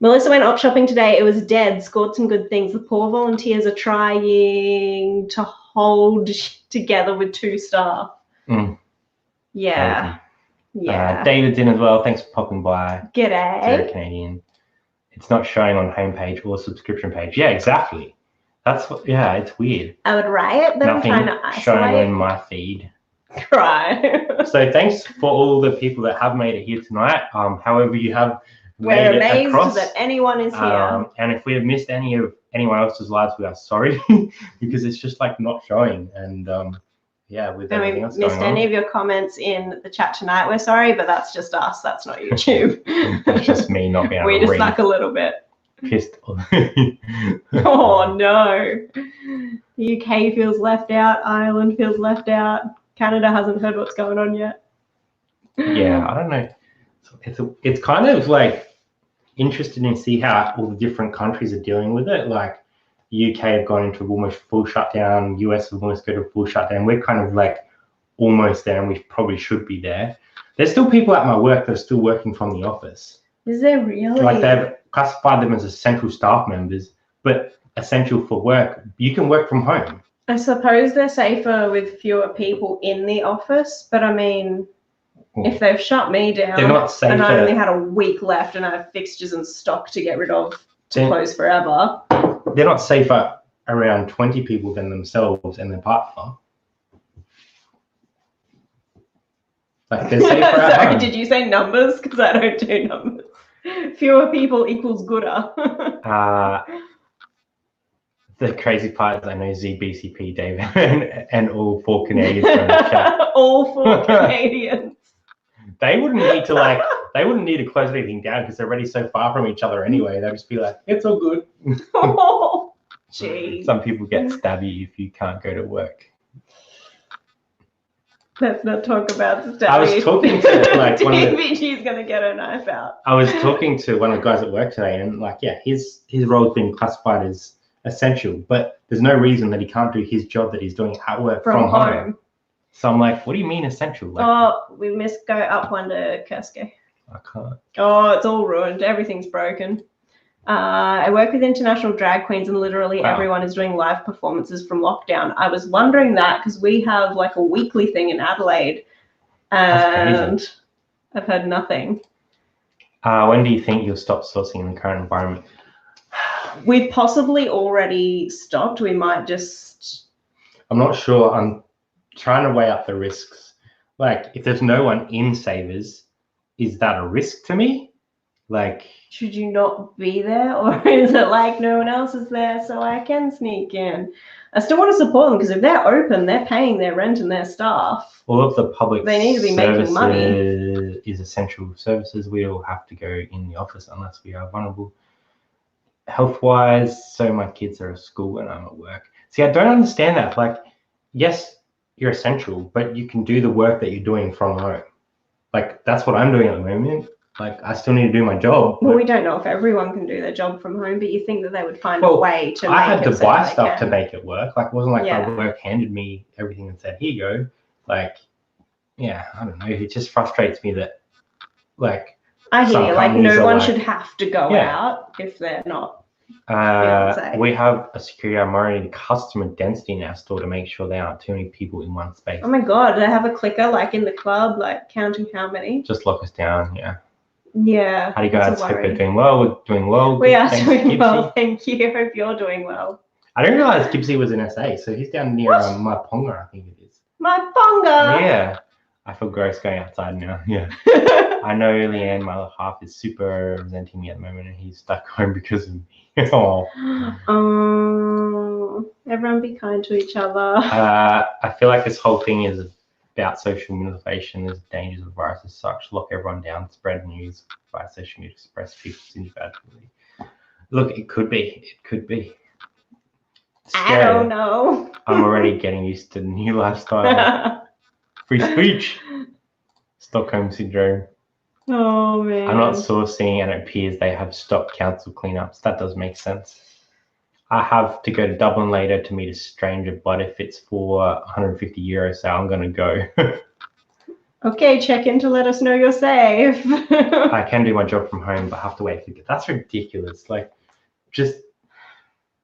Melissa went op shopping today. It was dead. Scored some good things. The poor volunteers are trying to hold together with 2 staff. Yeah. Yeah. David's in as well. Thanks for popping by. G'day. 0 Canadian. It's not showing on homepage or subscription page. Yeah, exactly. That's what. Yeah, it's weird. I would riot, but Nothing I'm trying to isolate. showing on my feed. Try. So thanks for all the people that have made it here tonight. However you have. We're amazed that anyone is here. And if we have missed anyone else's lives, we are sorry because it's just like not showing. And yeah, with everything else going on. Missed any of your comments in the chat tonight, we're sorry, but that's just us. That's not YouTube. It's just me not being able to read. We just suck a little bit. Pissed. Oh no. The UK feels left out. Ireland feels left out. Canada hasn't heard what's going on yet. Yeah, I don't know. It's kind of like interesting to see how all the different countries are dealing with it. Like UK have gone into almost full shutdown, US have almost go to full shutdown. We're kind of like almost there and we probably should be there. There's still people at my work that are still working from the office. Is there really? Like they've classified them as essential staff members, but essential for work. You can work from home. I suppose they're safer with fewer people in the office, but I mean, if they've shut me down they're not safer. And I only had a week left and I have fixtures and stock to get rid of to close forever. They're not safer around 20 people than themselves and their partner. Like they're safer at Sorry, home. did you say numbers? Because I don't do numbers. Fewer people equals gooder. The crazy part is I know ZBCP, David, and all 4 Canadians from the chat. All 4 Canadians. They wouldn't need to they wouldn't need to close anything down because they're already so far from each other anyway. They'll just be like, it's all good. Oh, geez. Some people get stabby if you can't go to work. Let's not talk about stabby. I was talking to like one of the, DVG's gonna get her knife out. I was talking to one of the guys at work today, and like, yeah, his role's been classified as essential, but there's no reason that he can't do his job that he's doing at work from home. So I'm like, what do you mean essential? Like, oh, we missed go up one to Kurske. I can't. Oh, it's all ruined. Everything's broken. I work with international drag queens and literally everyone is doing live performances from lockdown. I was wondering that because we have like a weekly thing in Adelaide and I've heard nothing. When do you think you'll stop sourcing in the current environment? We've possibly already stopped. We might just... I'm not sure. I'm trying to weigh up the risks. Like, if there's no one in Savers, is that a risk to me? Like, should you not be there, or is it like no one else is there, so I can sneak in? I still want to support them because if they're open, they're paying their rent and their staff. all of the public They need to be making money. is essential services. We all have to go in the office unless we are vulnerable health-wise. So my kids are at school and I'm at work. See, I don't understand that. Like, yes, you're essential, but you can do the work that you're doing from home. Like, that's what I'm doing at the moment. Like, I still need to do my job. Well, we don't know if everyone can do their job from home, but you think that they would find a way to I make had it to so buy they stuff can. to make it work. Like, it wasn't like Yeah. my work handed me everything and said, here you go. Like, yeah, I don't know. It just frustrates me that, like, I hear some you. Like, companies no are one like- should have to go Yeah. out if they're not. we have a security. I'm monitoring customer density in our store to make sure there aren't too many people in one space. Oh my God, do they have a clicker like in the club, like counting how many? Just lock us down, yeah. Yeah. How do you that's guys a hope worry. you're doing well? We're doing well. We are Thanks, doing Gibbsy. well, thank you. Hope you're doing well. I didn't realize Gibbsy was in SA, so he's down near Maiponga, I think it is. My bonga! Yeah. I feel gross going outside now. Yeah. I know Leanne, my other half, is super resenting me at the moment and he's stuck home because of me. Oh. Everyone be kind to each other. I feel like this whole thing is about social manipulation. There's dangers of the virus as such. Lock everyone down, spread news by social media, express people's individuality. Look, it could be. It could be. I don't know. I'm already getting used to the new lifestyle. Free speech. Stockholm syndrome. Oh man. I'm not sourcing and it appears they have stopped council cleanups. That does make sense. I have to go to Dublin later to meet a stranger, but if it's for 150 euros, so I'm going to go. Okay, check in to let us know you're safe. I can do my job from home, but I have to wait for it. That's ridiculous. Like, just,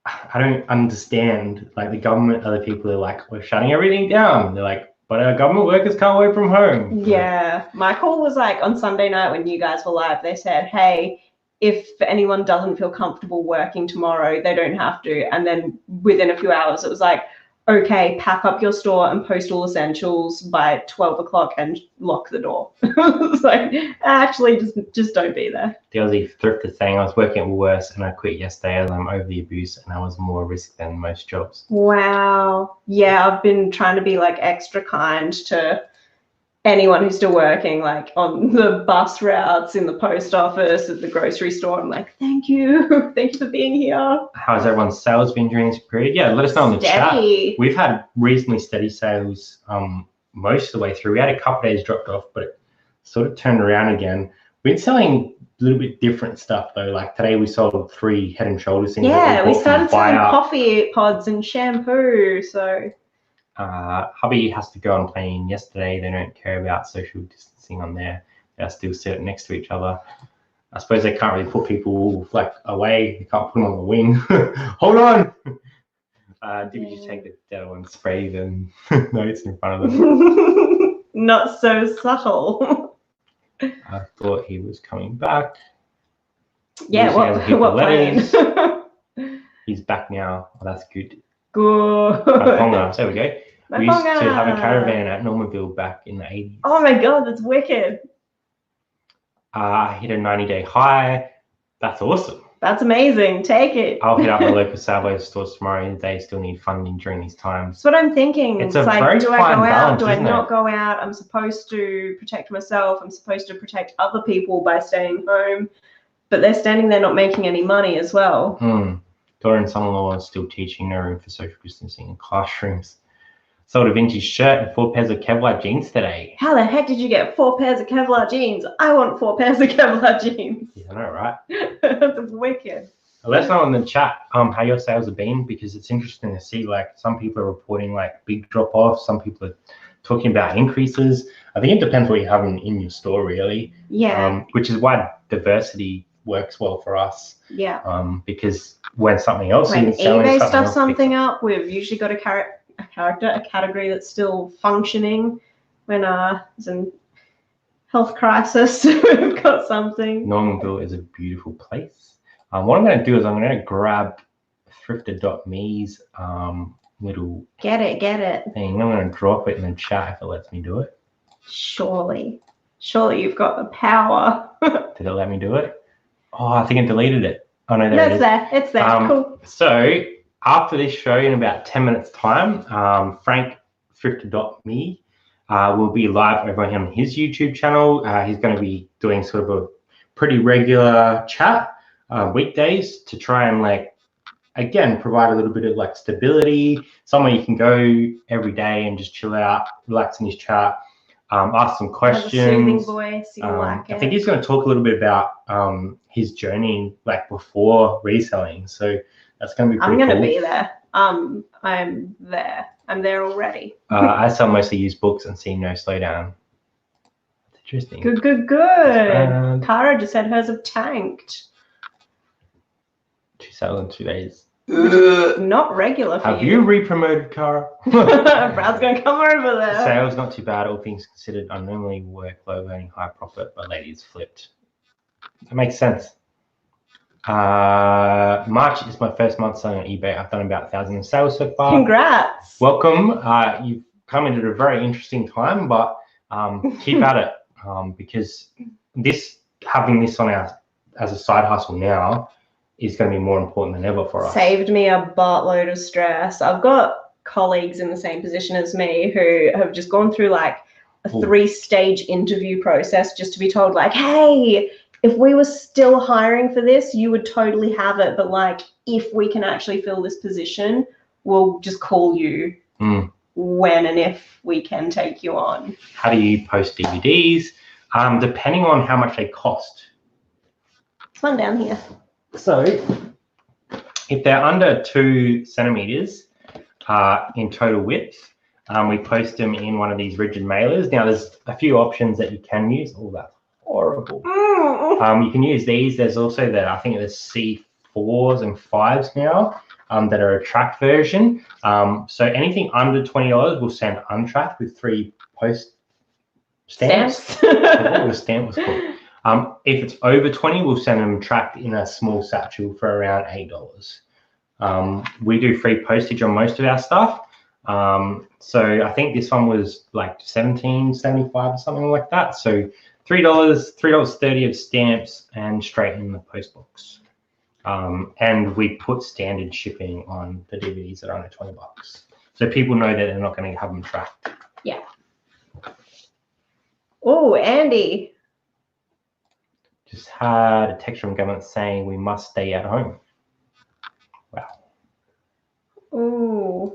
I don't understand. Like, the government, other people are like, we're shutting everything down. They're like, but our government workers can't work from home. Yeah, my call was like on Sunday night when you guys were live. They said, hey, if anyone doesn't feel comfortable working tomorrow, they don't have to. And then within a few hours, it was like, okay, pack up your store and post all essentials by 12 o'clock and lock the door. It's like, actually, just don't be there. The Aussie Thrifters saying, I was working at Woolworths and I quit yesterday as I'm over the abuse and I was more risk than most jobs. Wow. Yeah, I've been trying to be like extra kind to anyone who's still working, like on the bus routes, in the post office, at the grocery store. I'm like, thank you. Thank you for being here. How's everyone's sales been during this period? Yeah, let us know in the Steady. chat. We've had reasonably steady sales most of the way through. We had a couple days dropped off, but it sort of turned around again. We've been selling a little bit different stuff though. Like today we sold 3 Head and Shoulders things. Yeah, we started selling coffee pods and shampoo. So hubby has to go on a plane yesterday. They don't care about social distancing on there. They're still sitting next to each other. I suppose they can't really put people like away. They can't put them on the wing. Hold on. Did we just take the Detto and spray them notes in front of them? Not so subtle. I thought he was coming back. Yeah, what plane? He's back now. Oh, that's good. Good. There we go. We used to Maiponga. have a caravan at Normanville back in the 80s. Oh my God, that's wicked. I hit a 90-day high. That's awesome. That's amazing. Take it. I'll hit up my local Salvo stores tomorrow. They still need funding during these times. That's what I'm thinking. It's like, very do I go fine out? balance, Do I isn't not it? go out? I'm supposed to protect myself. I'm supposed to protect other people by staying home. But they're standing there not making any money as well. Daughter and son-in-law are still teaching, no room for social distancing in classrooms. Sold a vintage shirt and 4 pairs of Kevlar jeans today. How the heck did you get 4 pairs of Kevlar jeans? I want 4 pairs of Kevlar jeans. Yeah, I know, right? That's wicked. Let us know in the chat how your sales have been, because it's interesting to see, like, some people are reporting like big drop-offs, some people are talking about increases. I think it depends what you have in your store, really. Yeah. Which is why diversity works well for us. Yeah. Because when something else When is selling, eBay something stuffs else something picks up, we've usually got a category that's still functioning. When there's a health crisis, we've got something. Normanville is a beautiful place. What I'm going to do is I'm going to grab thrifter.me's little Get it. thing. I'm going to drop it in the chat if it lets me do it. Surely you've got the power. Did it let me do it? Oh, I think I deleted it. Oh no, there it is. It's there. Cool. So after this show, in about 10 minutes time, FrankThrifter.me will be live over on his YouTube channel. He's going to be doing sort of a pretty regular chat weekdays to try and again, provide a little bit of stability, somewhere you can go every day and just chill out, relax in his chat, ask some questions. Has a soothing voice, you like it. I think he's going to talk a little bit about his journey before reselling. So that's going to be pretty cool. I'm going to be there. I'm there. I'm there already. I sell mostly used books and see no slowdown. That's interesting. Good. Cara just said hers have tanked. 2 sales in 2 days. Not regular for Have you re-promoted, Cara? Brad's going to come over there. Sales not too bad, all things considered. I normally work low earning, high profit, but ladies flipped. That makes sense. March is my first month selling on eBay. I've done about 1,000 sales so far. Congrats. Welcome. You've come in at a very interesting time, but keep at it because having this on as a side hustle now is going to be more important than ever for us. Saved me a buttload of stress. I've got colleagues in the same position as me who have just gone through a 3-stage interview process just to be told hey, if we were still hiring for this, you would totally have it. But if we can actually fill this position, we'll just call you when and if we can take you on. How do you post DVDs? Depending on how much they cost. This one down here. So if they're under 2 centimeters in total width, we post them in one of these rigid mailers. Now there's a few options that you can use. Oh, that's horrible. You can use these. There's also I think there's C4s and 5s now that are a tracked version. So anything under $20 we'll send untracked with 3 post stamps. What the stamp was called. If it's over 20, we'll send them tracked in a small satchel for around $8. We do free postage on most of our stuff. So I think this one was $17.75 or something like that. So $3.30 of stamps and straight in the post box. And we put standard shipping on the DVDs that are under $20. So people know that they're not going to have them tracked. Yeah. Oh, Andy. Just had a text from government saying we must stay at home. Wow. Ooh.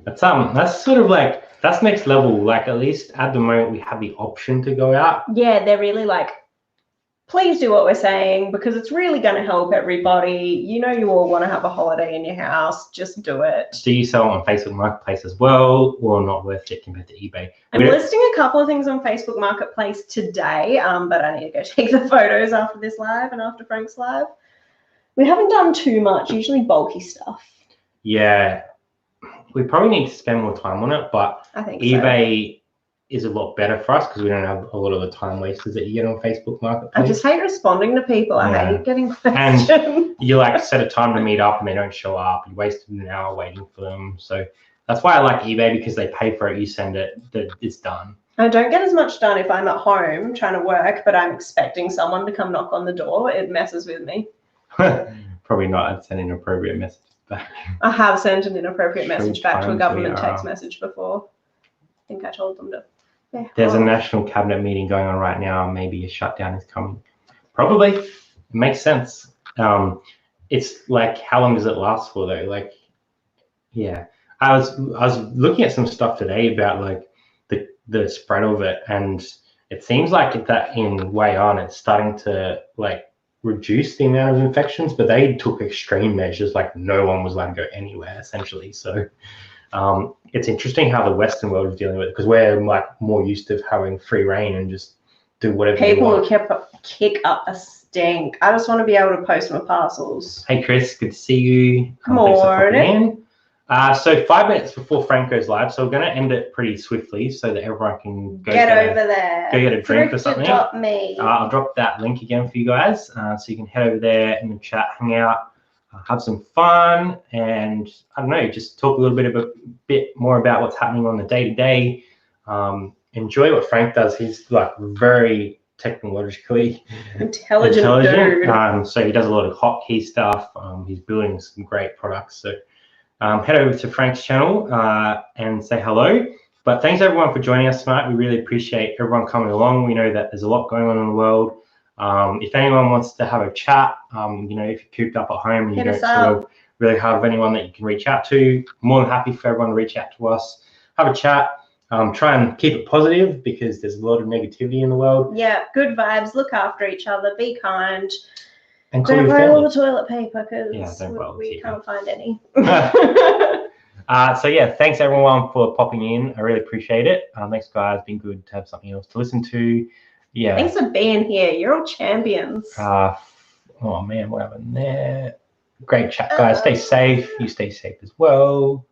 That's sort of that's next level. At least at the moment we have the option to go out. Yeah, they're really please do what we're saying because it's really going to help everybody. You all want to have a holiday in your house. Just do it. Do you sell on Facebook Marketplace as well, or not worth it compared to eBay? I'm listing a couple of things on Facebook Marketplace today, but I need to go take the photos after this live and after Frank's live. We haven't done too much, usually bulky stuff. Yeah, we probably need to spend more time on it, but I think eBay is a lot better for us because we don't have a lot of the time wasters that you get on Facebook Marketplace. I just hate responding to people. I hate getting questions. And you set a time to meet up and they don't show up. You wasted an hour waiting for them. So that's why I like eBay because they pay for it. You send it, it's done. I don't get as much done if I'm at home trying to work, but I'm expecting someone to come knock on the door. It messes with me. Probably not. I'd send an inappropriate message back. I have sent an inappropriate message back to a government text message before. I think I told them to. Yeah. There's a national cabinet meeting going on right now. Maybe a shutdown is coming. Probably. It makes sense. It's how long does it last for though? Yeah. I was looking at some stuff today about the spread of it, and it seems that in Wuhan it's starting to reduce the amount of infections, but they took extreme measures. No one was allowed to go anywhere essentially. So it's interesting how the Western world is dealing with it because we're more used to having free reign and just do whatever people you want. Will kick up a stink. I just want to be able to post my parcels. Hey Chris, good to see you. Morning. So 5 minutes before Frank goes live, so we're going to end it pretty swiftly so that everyone can go get over there. Go get a drink or something. Me. I'll drop that link again for you guys, so you can head over there in the chat, hang out. Have some fun, and I don't know, just talk a bit more about what's happening on the day-to-day. Enjoy what Frank does. He's very technologically intelligent dude. So he does a lot of hotkey stuff. He's building some great products. So head over to Frank's channel and say hello. But thanks everyone for joining us tonight. We really appreciate everyone coming along. We know that there's a lot going on in the world. If anyone wants to have a chat, you know, if you're cooped up at home and you don't sort of really have anyone that you can reach out to, more than happy for everyone to reach out to us, have a chat. Try and keep it positive because there's a lot of negativity in the world. Yeah, good vibes. Look after each other. Be kind. And don't buy all the toilet paper because we can't find any. So yeah, thanks everyone for popping in. I really appreciate it. Thanks guys. Been good to have something else to listen to. Yeah. Thanks for being here. You're all champions. Oh man, what happened there? Great chat, guys. Stay safe. You stay safe as well.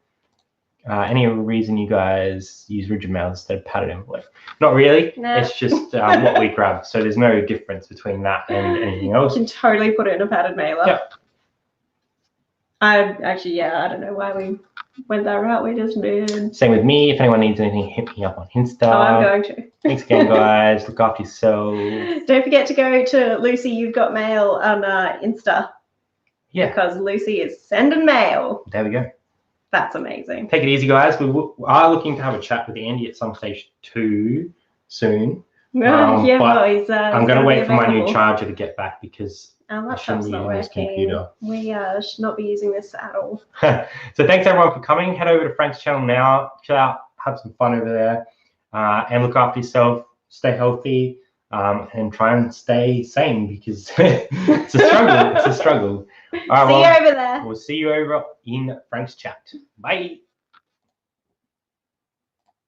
Any reason you guys use rigid mail instead of padded envelope? Not really. Nah. It's just what we grab. So there's no difference between that and anything else. You can totally put it in a padded mailer. Yep. I don't know why we went that route. We just did. Same with me. If anyone needs anything, hit me up on Insta. Oh, I'm going to. Thanks again, guys. Look after yourselves. Don't forget to go to Lucy You've Got Mail on Insta. Yeah. Because Lucy is sending mail. There we go. That's amazing. Take it easy, guys. We are looking to have a chat with Andy at some stage too soon. I'm going to wait for my new charger to get back because our laptop's not working. We should not be using this at all. So thanks everyone for coming. Head over to Frank's channel now. Chill out, have some fun over there, and look after yourself. Stay healthy, and try and stay sane because it's a struggle. It's a struggle. All right, see you over there. We'll see you over in Frank's chat. Bye.